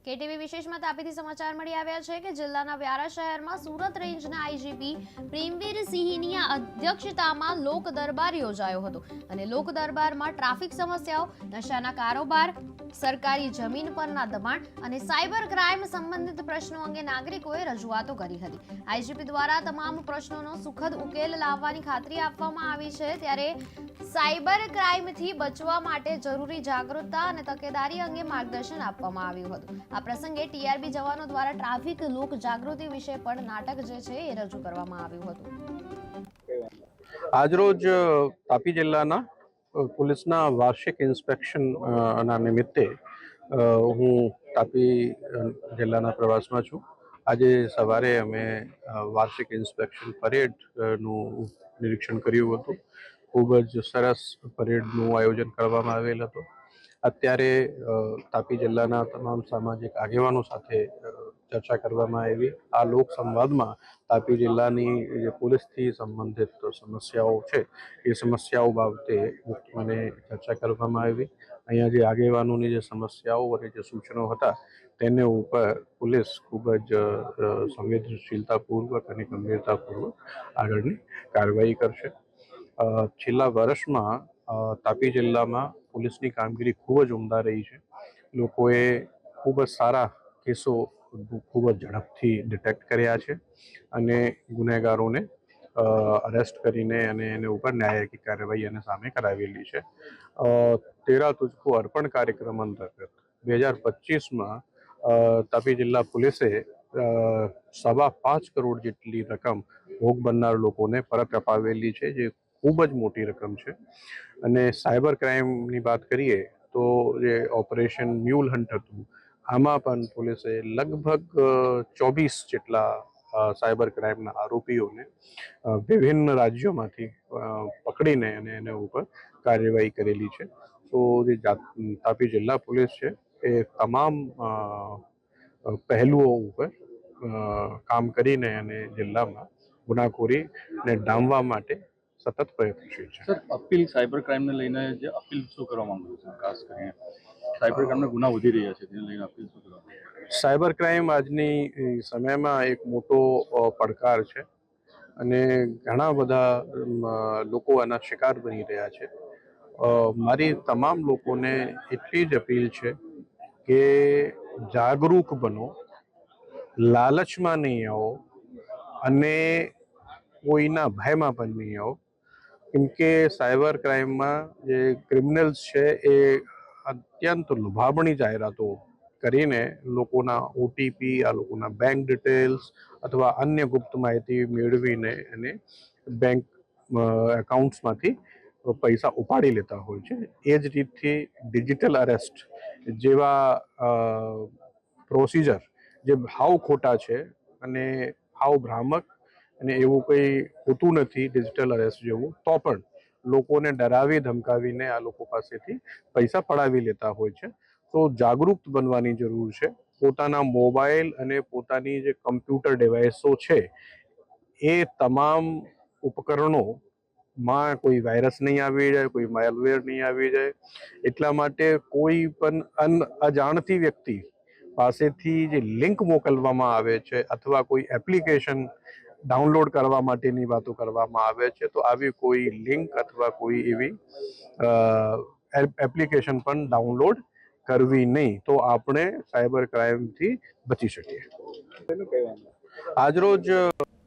KTV વિશેષમાં તાપીથી સમાચાર મળી આવ્યા છે કે જિલ્લાના વ્યારા શહેરમાં સુરત રેન્જના આઈજીપી પ્રેમવીર સિંહની અધ્યક્ષતામાં લોક દરબાર યોજાયો હતો અને લોક દરબારમાં ટ્રાફિક સમસ્યાઓ, નશાના કારોબાર, સરકારી જમીન પરના દબાણ અને સાયબર ક્રાઇમ સંબંધિત પ્રશ્નો અંગે નાગરિકોએ રજૂઆતો કરી હતી। આઈજીપી દ્વારા તમામ પ્રશ્નોનો સુખદ ઉકેલ લાવવાની ખાતરી આપવામાં આવી છે, ત્યારે સાયબર ક્રાઇમથી બચવા માટે જરૂરી જાગૃતતા અને તકેદારી અંગે માર્ગદર્શન આપવામાં આવ્યું હતું। આ પ્રસંગે ટીઆરબી જવાનો દ્વારા ટ્રાફિક લોક જાગૃતિ વિશે પણ નાટક જે છે એ રજૂ કરવામાં આવ્યું હતું। આજરોજ તાપી જિલ્લાના પોલીસના વાર્ષિક ઇન્સ્પેક્શન ના નિમિત્તે હું તાપી જિલ્લાના પ્રવાસમાં છું। આજે સવારે અમે વાર્ષિક ઇન્સ્પેક્શન પરેડનું નિરીક્ષણ કર્યું હતું। ખૂબ જ સરસ પરેડનું આયોજન કરવામાં આવેલ હતું। અત્યારે તાપી જિલ્લાના તમામ સામાજિક આગેવાનો સાથે ચર્ચા કરવામાં આવી। આ લોક સંવાદમાં તાપી જિલ્લાની જે પોલીસથી સંબંધિત સમસ્યાઓ છે એ સમસ્યાઓ બાબતે મને ચર્ચા કરવામાં આવી। અહીંયા જે આગેવાનોની જે સમસ્યાઓ અને જે સૂચનો હતા તેને ઉપર પોલીસ ખૂબ જ સંવેદનશીલતાપૂર્વક અને ગંભીરતાપૂર્વક આગળની કાર્યવાહી કરશે। છેલ્લા વર્ષમાં તાપી જિલ્લામાં પોલીસની કામગીરી ખૂબ જ ઉમદા રહી છે। લોકોએ ખૂબ જ સારા કેસો ખૂબ જ ઝડપથી ડિટેક્ટ કર્યા છે અને ગુનેગારોને અરેસ્ટ કરીને અને એને ઉપર ન્યાયિક કાર્યવાહી એને સામે કરાવેલી છે। 13 તુજકો અર્પણ કાર્યક્રમ અંતર્ગત 2025માં તાપી જિલ્લા પોલીસે 5.25 કરોડ જેટલી રકમ ભોગ બનનાર લોકોને પરત અપાવેલી છે, જે ખૂબ જ મોટી રકમ છે। અને સાયબર ક્રાઇમની વાત કરીએ તો જે ઓપરેશન મ્યુલ હન્ટ હતું, આમાં પણ પોલીસે લગભગ 24 જેટલા સાયબર ક્રાઇમના આરોપીઓને વિભિન્ન રાજ્યોમાંથી પકડીને અને એના ઉપર કાર્યવાહી કરેલી છે। તો જે તાપી જિલ્લા પોલીસ છે એ તમામ પહેલુઓ ઉપર કામ કરીને અને જિલ્લામાં ગુનાખોરીને ડામવા માટે સતત પ્રયત્નશીલ છે। સર, અપીલ સાયબર ક્રાઇમને લઈને જે અપીલ શું કરવા માંગુ છું? ખાસ કરીને સાયબર ક્રાઇમના ગુના વધી રહ્યા છે, તેને લઈને અપીલ શું કરવા? સાયબર ક્રાઇમ આજની સમયમાં એક મોટો પડકાર છે અને ઘણા બધા લોકો આના શિકાર બની રહ્યા છે। મારી તમામ લોકોને એટલી જ અપીલ છે કે જાગૃત બનો, લાલચમાં નહીં આવો અને કોઈના ભયમાં પણ નહીં આવો, કેમ કે સાયબર ક્રાઇમમાં જે ક્રિમિનલ્સ છે એ અત્યંત લુભાવણી જાહેરાતો કરીને લોકોના ઓટીપી, આ લોકોના બેંક ડિટેલ્સ અથવા અન્ય ગુપ્ત માહિતી મેળવીને એને બેંક એકાઉન્ટ્સમાંથી પૈસા ઉપાડી લેતા હોય છે। એ જ રીતથી ડિજિટલ અરેસ્ટ જેવા પ્રોસિજર જે હાવ ખોટા છે અને હાવ ભ્રામક અને એવું કંઈ હોતું નથી ડિજિટલ અરેસ્ટ જેવું, તો પણ લોકોને ડરાવી ધમકાવીને આ લોકો પાસેથી પૈસા પડાવી લેતા હોય છે। તો જાગૃત બનવાની જરૂર છે। પોતાના મોબાઈલ અને પોતાની જે કમ્પ્યુટર ડિવાઇસો છે એ તમામ ઉપકરણોમાં કોઈ વાયરસ નહીં આવી જાય, કોઈ માલવેર નહીં આવી જાય, એટલા માટે કોઈ પણ અજાણતી વ્યક્તિ પાસેથી જે લિંક મોકલવામાં આવે છે અથવા કોઈ એપ્લિકેશન ડાઉનલોડ કરવા માટેની વાતો કરવામાં આવે છે, તો આવી કોઈ લિંક અથવા કોઈ એવી એપ્લિકેશન પણ ડાઉનલોડ કરવી નહીં, તો આપણે સાયબર ક્રાઇમથી બચી શકીએ। આજરોજ